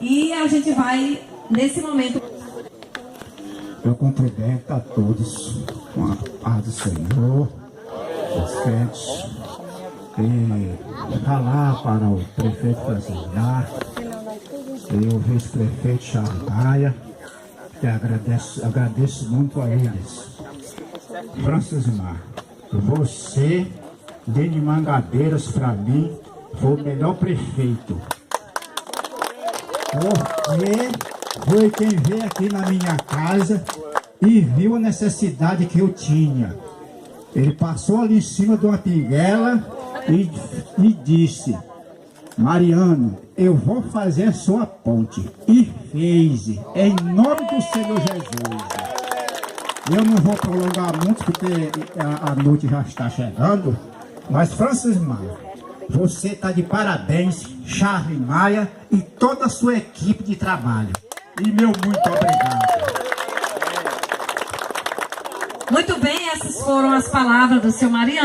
E a gente vai, nesse momento... Eu cumprimento a todos com a paz do Senhor, os crentes, e falar para o prefeito Brasilar e o vice-prefeito Charles Maia, que agradeço muito a eles. Francismar, você, de Mangabeiras, para mim, foi o melhor prefeito. Porque foi quem veio aqui na minha casa e viu a necessidade que eu tinha. Ele passou ali em cima de uma pinguela e disse: Mariano, eu vou fazer a sua ponte. E fez, em nome do Senhor Jesus. Eu não vou prolongar muito porque a noite já está chegando, mas Francismar, você está de parabéns, Charles Maia e toda a sua equipe de trabalho. E meu muito obrigado. Muito bem, essas foram as palavras do seu Mariano.